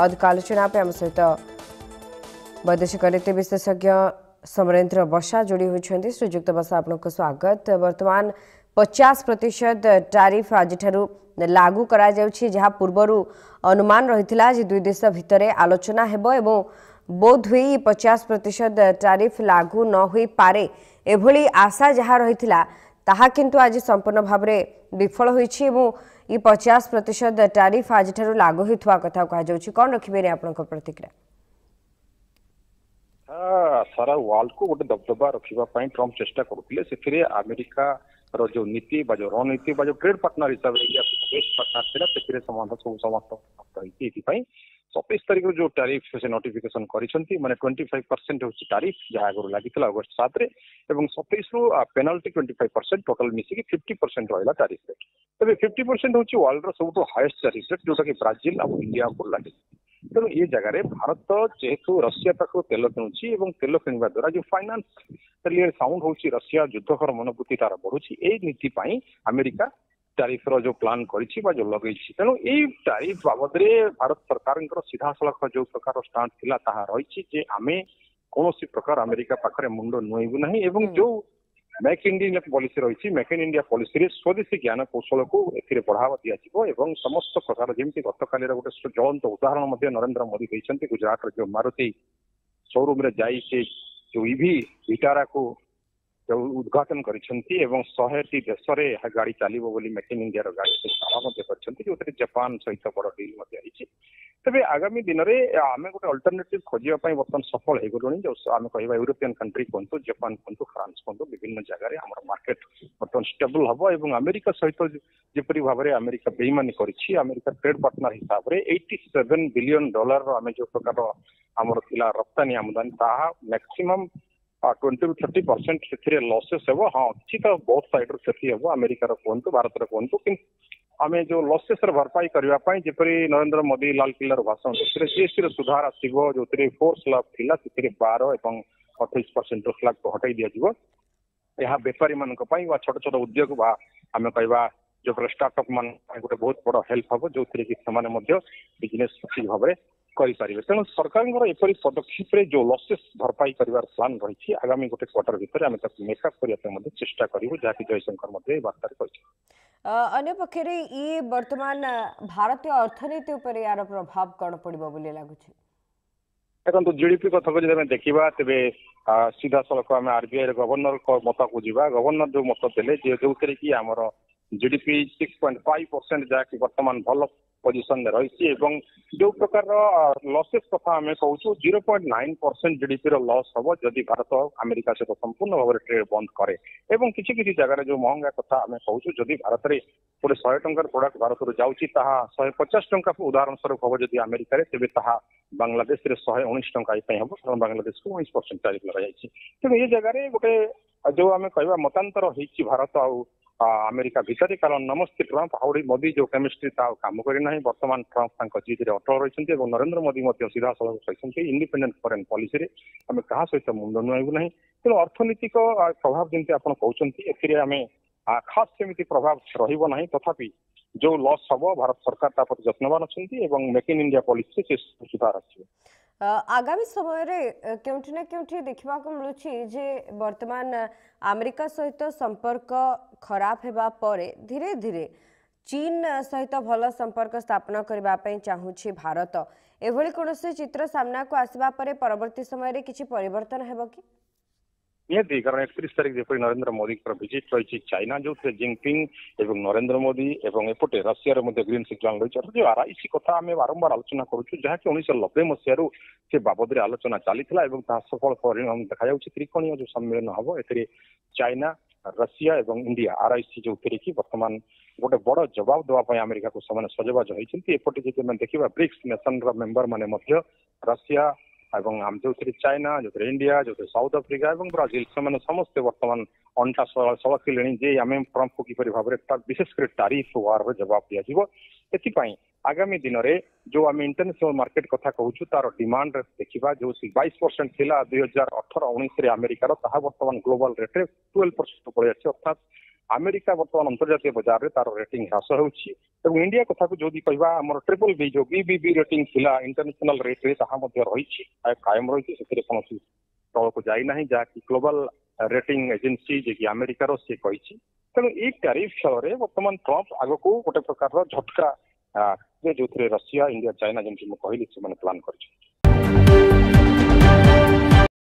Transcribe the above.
अधिक आलोचना आम सहित वैदेशिक नीति विशेषज्ञ समरेन्द्र बसा जोड़ी होती। श्रीजुक्त बसा आपको स्वागत। वर्तमान 50% टैरिफ आज लागू करा जाउछि, जहाँ पूर्वर अनुमान रही जे दुई देश भितर आलोचना हेबो एवं बोध हुई 50% टैरिफ लागू न होई पारे एभली आशा जहाँ रही ताहा किंतु आज संपूर्ण भाव में विफल होइछि एवं ये 50% टैरिफ आज लागू होइथवा कथा कहा जाउछि। कोन रखिबे आपनक प्रतिक्रिया? सारा वर्ल्ड को गोटे दबदबा रखा ट्रम्प चेष्टा करुले से अमेरिका जो नीति जो रणनीति जो ट्रेड पार्टनर हिसाब से पार्टनर थी संबंध सब समस्त 27 तारीख जो टैरिफ से नोटिफिकेशन करिसेंती माने 25% होची टैरिफ जहाँ आगु लगी अगस्त 7 रे एवं 27 रु पेनाल्टी 25% टोटल मिसिकी 50% रहा टैरिफ रेट। तबे 50% होची वर्ल्ड रो सबटो हाईएस्ट टैरिफ रेट जोटा कि ब्राजिल और इंडिया को लगी। तेणु ये जगह भारत जेहेतु रशिया पाखु तेल किणुची और तेल किणवा द्वारा जो फाइनान्स साउंड होची रशिया युद्धकर मनोवृत्ति तार बढ़ुची ए नीति पाई अमेरिका टैरिफ रो जो प्लान करिछि बा जो लगै छि। तेणु ए टैरिफ बाबद रे भारत सरकार सीधा सलख जो प्रकार स्टांड थिला ताहा रहिछि जे आमे कोनोसी प्रकार अमेरिका पाखरे मुंडो नुइबु नाही एवं जो मेक इंडिया पॉलिसी रही मेक इन इंडिया पॉलिसी स्वदेशी ज्ञान कौशल को एथिरे बढ़ावा दिया एवं समस्त प्रकार जमी गतकाली गोटे ज्वलंत उदाहरण नरेंद्र मोदी कहते गुजरात जो मारुति शोरूम रे जाई से जो ईवी विटारा को जो उद्घाटन करिसेंती एवं 100टी देश में गाड़ी चलो बोली मेक इन इंडिया गाड़ी से दावा जो जापान सहित बड़ डील होती। तेरे आगामी दिन में आम गोटे अल्टरनेटिव खोजापी बर्तमान सफल हो गलुँ जो आम कह यूरोपियन कंट्री कहतु जापान कहतु फ्रांस कहतु विभिन्न जगह आम मार्केट बर्तमान स्टेबल हम और अमेरिका सहित जपरी भाव में अमेरिका बेईमानी करी अमेरिका ट्रेड पार्टनर हिसाब से $87 बिलियन आम जो प्रकार आमर रप्तानी आमदानी ताहा मैक्सिमम 20-30% से लसेस हे। हाँ अच्छी तो बहुत सैड्रु क्षति हे अमेरिकार कहतु भारत कहतु कि आम जो लसेस भरपाई करने जपरी नरेंद्र मोदी लाल किलार भाषण जीएसटी सुधार आसो जो 4 स्लैब थिला 12 और 28% स्लैब को हटाई दिया यह बेपारी मान छोट छोट उद्योग बा आम कह जो स्टार्टअप मान गोटे बहुत बड़ हेल्प हम जो बिजनेस ठीक भाव में करें। तेणु सरकार एपरी पदक्षेप जो लसेस भरपाई कर प्लान रही आगामी गोटे क्वार्टर भितर आम मेकअप करने चेष्टा करूँ जहाँकि जयशंकर बार्ता अन्य पक्षरे ये वर्तमान भारतीय अर्थनीति उपर यार प्रभाव कौन पड़ो बोली लगुच? देखो जीडीपी कथा को देखा तेरे सीधा सड़क आम आरबीआई गवर्नर मत को जा गवर्नर जो मत देले जो कि आमर जीडीपी 6.5% जहाँकि वर्तमान भल पोजिशन रही जो प्रकार लसेस कथा आम कहूँ 0.9% जीडीपी लॉस हम जदि भारत अमेरिका सहित संपूर्ण भाव में ट्रेड बंद करे एवं किसी किसी जगह जो महंगा कथा आम कहूँ जदि भारत में गोटे 100 टंकार प्रोडक्ट भारत जाऊँगी 150 टंका उदाहरण स्वरूप हम जदि अमेरिका तेज बांग्लादेश 119 टंका हम कारण बांग्लादेश को 19% टैरिफ लगा जाए। तेणु ये जगह गोटे जो आम कह मतांतर हो भारत आउ अमेरिका भितर कारण नमस्ते ट्रम्प आउरी मोदी जो केमिस्ट्री काम करना बर्तमान ट्रम्प जीत अटल रही नरेंद्र मोदी सीधा सड़क कहते इंडिपेंडेंट फॉरेन पॉलिसी आम क्या सहित मुंड नुआबू ना। तेणु अर्थनीतिक प्रभाव जमी आप कहते आम खास सेमती प्रभाव रही तथापि जो लॉस हम भारत सरकार प्रति यत्नवान अच्छा मेक इन इंडिया पॉलिसी से सुधार आस आगामी समय रे केउठी ना केउठी देखा मिलूँ जे वर्तमान अमेरिका सहित संपर्क खराब हेबा परे धीरे धीरे चीन सहित भल संपर्क स्थापना करने चाहूँगी भारत एभली कौन चित्र सामना को आसवा परे परवर्ती समय रे किछि परिवर्तन हेबो कि? निहती कारण 31 तारीख जपरी नरेंद्र मोदी विजिट रही चाइना जो जिनपिंग एवं नरेंद्र मोदी एवं एपटे रशिया ग्रीन सिग्नाल रही जो आरआईसी कथा आम बारंबार आलोचना करुँ जहाँकि 1990 मसीह से बाबद आलोचना चली सफल परिणाम देखा त्रिकोणीय जो सम्मेलन हम ए चाइना रशिया एवं इंडिया आरआईसी जो कि वर्तमान गोटे बड़ जवाब देवाई अमेरिका को सजबाज होती एपटे जो देखा ब्रिक्स नेशन मेंबर माने रशिया एवं आम जो चाइना जो इंडिया जो साउथ अफ्रिका और ब्राजिल से समस्ते वर्तमान अंटा सड़किले जे आम ट्रम्प को किपर भाव में विशेषकर टैरिफ वार जवाब दिया आगामी दिन में जो आम इंटरनेशनल मार्केट कथा कहूँ तार डिमांड देखा जो 22% थिला 2018-19 अमेरिकार ताहा वर्तमान ग्लोबल रेट 12% पड़े अर्थात अमेरिका बर्तमान अंतर्जातीय बाजार रे तार रेटिंग ह्रास होउछि एवं इंडिया कथा को जदि कहबा हमर ट्रिपल बी जो बीबीबी रेटिंग थिला इंटरनेशनल रेट रे ताहा मध्ये रहिछि कायम रहिछि सेथिरे कोनोसी तळ को जाई नाही जा कि ग्लोबल रेटिंग एजेंसी जे कि अमेरिका रो से कहिछि तेणु ए टैरिफ छଳରେ ବର୍ତ୍ତମାନ ट्रम्प आगको गोटे प्रकार झटका जो रशिया इंडिया चाइना जेमति कहली से प्लान कर